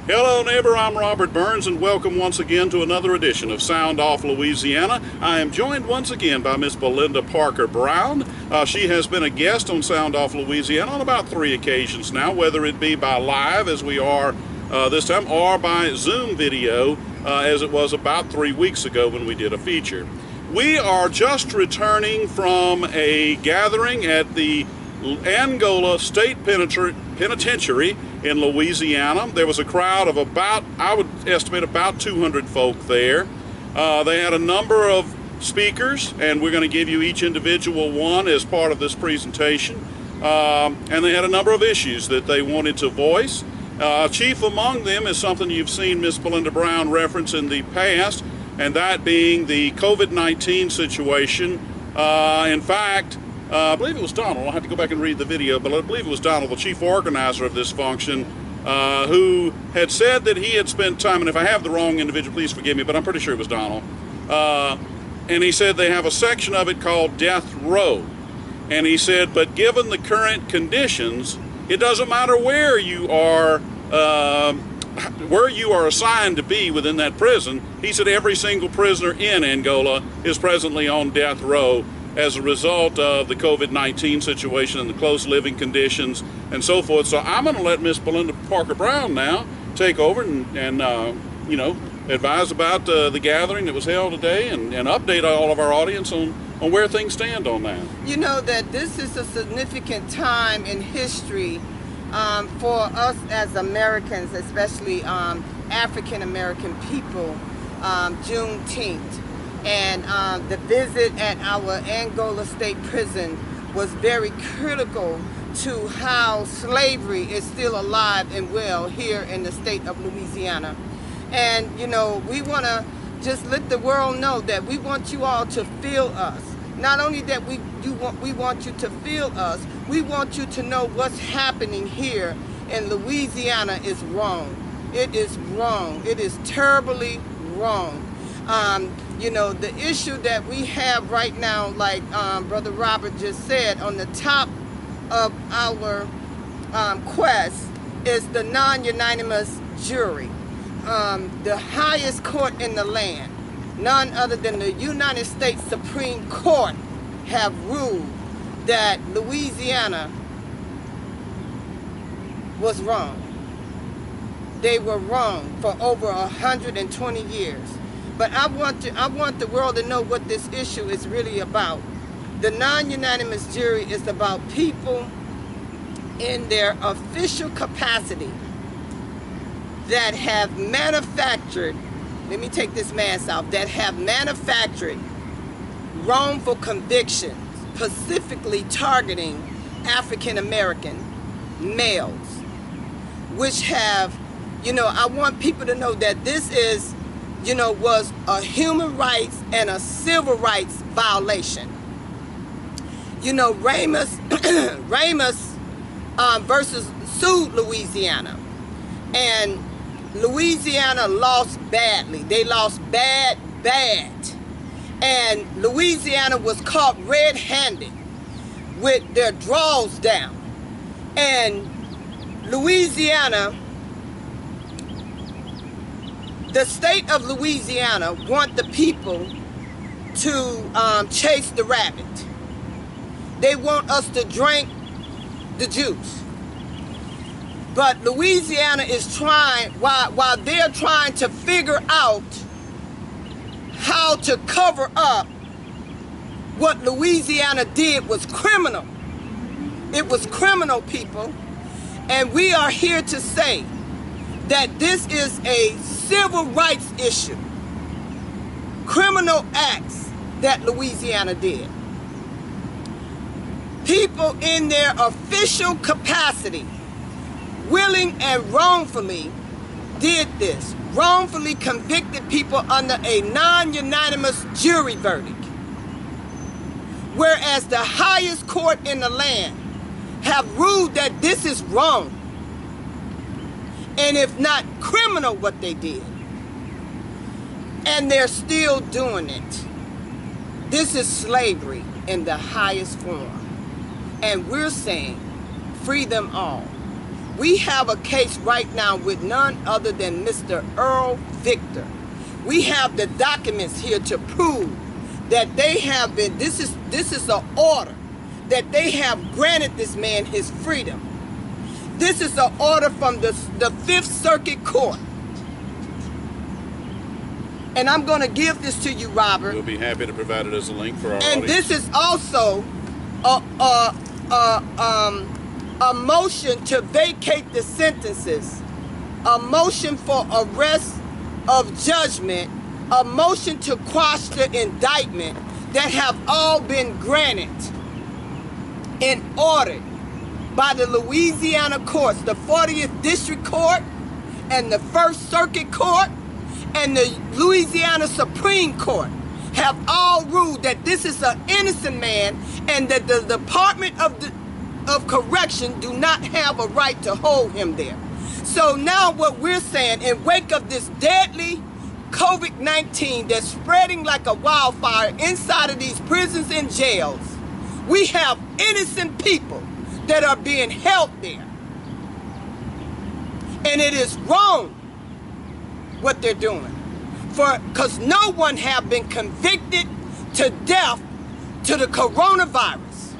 Hello, neighbor. I'm Robert Burns, and welcome once again to another edition of Sound Off Louisiana. I am joined once again by Miss Belinda Parker Brown. She has been a guest on Sound Off Louisiana on about 3 occasions now, whether it be by live, as we are this time, or by Zoom video, as it was about 3 weeks ago when we did a feature. We are just returning from a gathering at the Angola State Penitentiary in Louisiana. There was a crowd of about, I would estimate, about 200 folk there. They had a number of speakers, and we're going to give you each individual one as part of this presentation. And they had a number of issues that they wanted to voice. Chief among them is something you've seen Miss Belinda Brown reference in the past, and that being the COVID-19 situation. In fact, I believe it was Donald. I'll have to go back and read the video, but I believe it was Donald, the chief organizer of this function, who had said that he had spent time, and if I have the wrong individual, please forgive me, but I'm pretty sure it was Donald. And he said they have a section of it called Death Row. And he said, but given the current conditions, it doesn't matter where you are assigned to be within that prison. He said every single prisoner in Angola is presently on death row as a result of the COVID-19 situation and the close living conditions and so forth. So I'm going to let Miss Belinda Parker Brown now take over and advise about the gathering that was held today and update all of our audience on where things stand on that. You know that this is a significant time in history for us as Americans, especially African American people, Juneteenth. And the visit at our Angola State Prison was very critical to how slavery is still alive and well here in the state of Louisiana. And you know, we want to just let the world know that we want you all to feel us. Not only that we want you to feel us, we want you to know what's happening here in Louisiana is wrong. It is wrong. It is terribly wrong. You know, the issue that we have right now, like Brother Robert just said, on the top of our quest is the non-unanimous jury. The highest court in the land, none other than the United States Supreme Court, have ruled that Louisiana was wrong. They were wrong for over 120 years. But I want the world to know what this issue is really about. The non-unanimous jury is about people in their official capacity that have manufactured, let me take this mask off, that have manufactured wrongful convictions, specifically targeting African American males, which have, you know, I want people to know that this is, you know, was a human rights and a civil rights violation. You know, Ramos versus sued Louisiana, and Louisiana lost badly. They lost bad. And Louisiana was caught red-handed with their draws down. And Louisiana, the state of Louisiana want the people to chase the rabbit. They want us to drink the juice. But Louisiana is trying, while they're trying to figure out how to cover up what Louisiana did was criminal. It was criminal, people. And we are here to say that this is a civil rights issue. Criminal acts that Louisiana did. People in their official capacity, willing and wrongfully did this. Wrongfully convicted people under a non-unanimous jury verdict. Whereas the highest court in the land have ruled that this is wrong. And if not criminal what they did. And they're still doing it. This is slavery in the highest form. And we're saying, free them all. We have a case right now with none other than Mr. Earl Victor. We have the documents here to prove that they have been, this is an order, that they have granted this man his freedom. This is an order from the Fifth Circuit Court. And I'm going to give this to you, Robert. We'll be happy to provide it as a link for our And audience. this is also a motion to vacate the sentences, a motion for arrest of judgment, a motion to quash the indictment that have all been granted and ordered by the Louisiana courts, the 40th District Court and the First Circuit Court and the Louisiana Supreme Court have all ruled that this is an innocent man and that the Department of Correction do not have a right to hold him there. So now what we're saying, in wake of this deadly COVID-19 that's spreading like a wildfire inside of these prisons and jails, we have innocent people that are being held there. And it is wrong what they're doing. Because no one have been convicted to death to the coronavirus.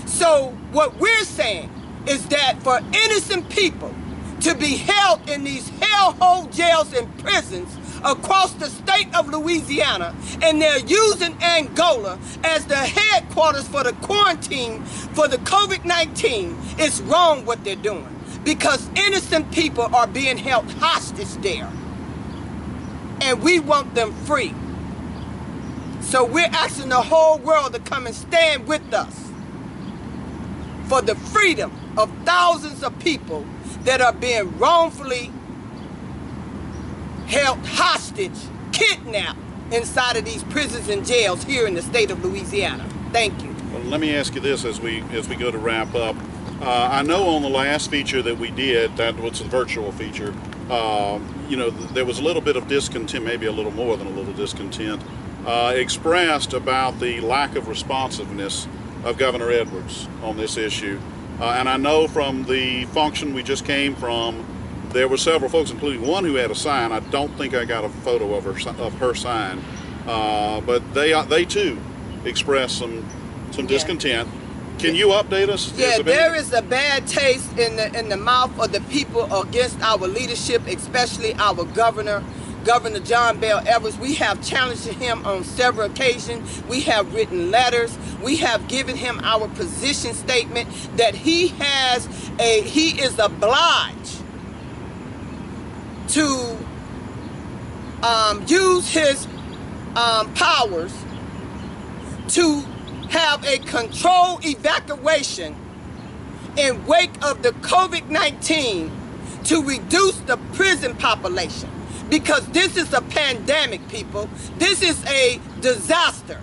So what we're saying is that for innocent people to be held in these hellhole jails and prisons across the state of Louisiana, and they're using Angola as the headquarters for the quarantine for the COVID-19, it's wrong what they're doing, because innocent people are being held hostage there, and we want them free. So we're asking the whole world to come and stand with us for the freedom of thousands of people that are being wrongfully held hostage, kidnapped inside of these prisons and jails here in the state of Louisiana. Thank you. Well, let me ask you this as we go to wrap up. I know on the last feature that we did, that was a virtual feature, there was a little bit of discontent, maybe a little more than a little discontent, expressed about the lack of responsiveness of Governor Edwards on this issue. And I know from the function we just came from, there were several folks, including one who had a sign. I don't think I got a photo of her sign, but they too expressed some discontent. Can you update us? Yeah, there is a bad taste in the mouth of the people against our leadership, especially our governor, Governor John Bell Edwards. We have challenged him on several occasions. We have written letters. We have given him our position statement that he is obliged to use his powers to have a controlled evacuation in wake of the COVID-19 to reduce the prison population. Because this is a pandemic, people. This is a disaster.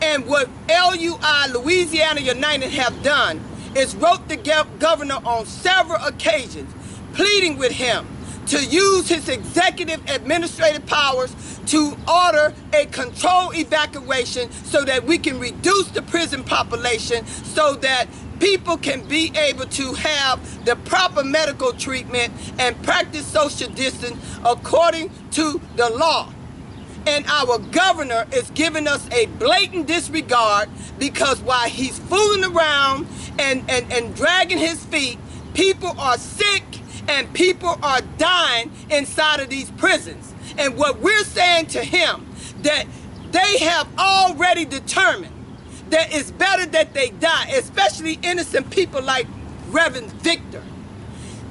And what LUI, Louisiana United, have done is wrote the governor on several occasions, pleading with him to use his executive administrative powers to order a controlled evacuation so that we can reduce the prison population, so that people can be able to have the proper medical treatment and practice social distance according to the law. And our governor is giving us a blatant disregard, because while he's fooling around and dragging his feet, people are sick and people are dying inside of these prisons. And what we're saying to him, that they have already determined that it's better that they die, especially innocent people like Reverend Victor.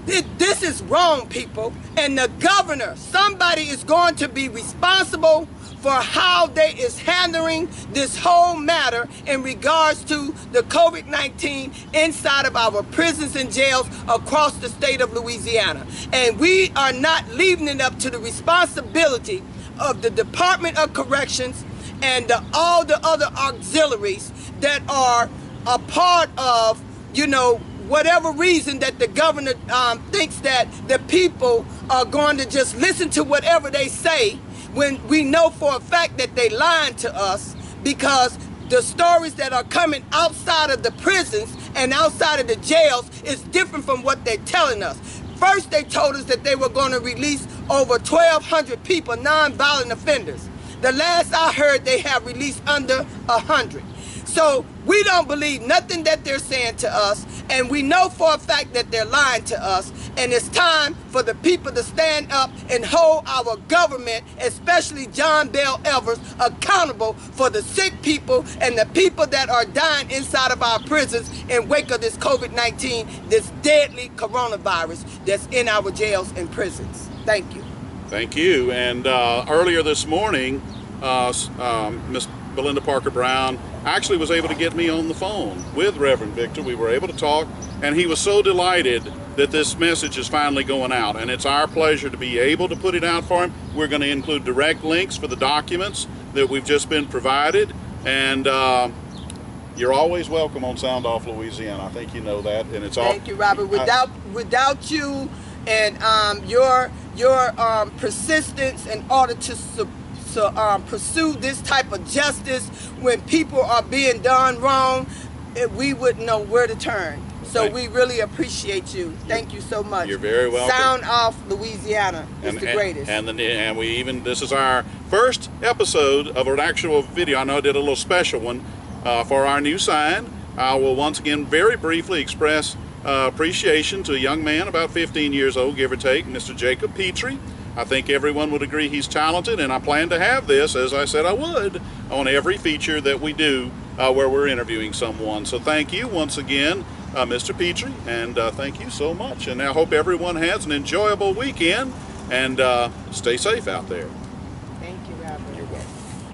This is wrong, people. And the governor, somebody is going to be responsible for how they is handling this whole matter in regards to the COVID-19 inside of our prisons and jails across the state of Louisiana. And we are not leaving it up to the responsibility of the Department of Corrections and all the other auxiliaries that are a part of, whatever reason that the governor thinks that the people are going to just listen to whatever they say, when we know for a fact that they lying to us, because the stories that are coming outside of the prisons and outside of the jails is different from what they're telling us. First, they told us that they were going to release over 1,200 people, non-violent offenders. The last I heard, they have released under 100. So we don't believe nothing that they're saying to us, and we know for a fact that they're lying to us, and it's time for the people to stand up and hold our government, especially John Bell Evers, accountable for the sick people and the people that are dying inside of our prisons in wake of this COVID-19, this deadly coronavirus that's in our jails and prisons. Thank you. Thank you. And earlier this morning, Miss Belinda Parker Brown actually was able to get me on the phone with Reverend Victor. We were able to talk, and he was so delighted that this message is finally going out, and it's our pleasure to be able to put it out for him. We're going to include direct links for the documents that we've just been provided, and you're always welcome on Sound Off Louisiana. I think you know that, and it's all. Thank you, Robert. Without you and your persistence in order to pursue this type of justice when people are being done wrong, we wouldn't know where to turn. So we really appreciate you. Thank you so much. You're very welcome. Sound Off Louisiana is the greatest. And we even, this is our first episode of an actual video. I know I did a little special one for our new sign. I will once again very briefly express appreciation to a young man about 15 years old, give or take, Mr. Jacob Petrie. I think everyone would agree he's talented, and I plan to have this, as I said I would, on every feature that we do where we're interviewing someone. So thank you once again, Mr. Petrie, and thank you so much. And I hope everyone has an enjoyable weekend, and stay safe out there.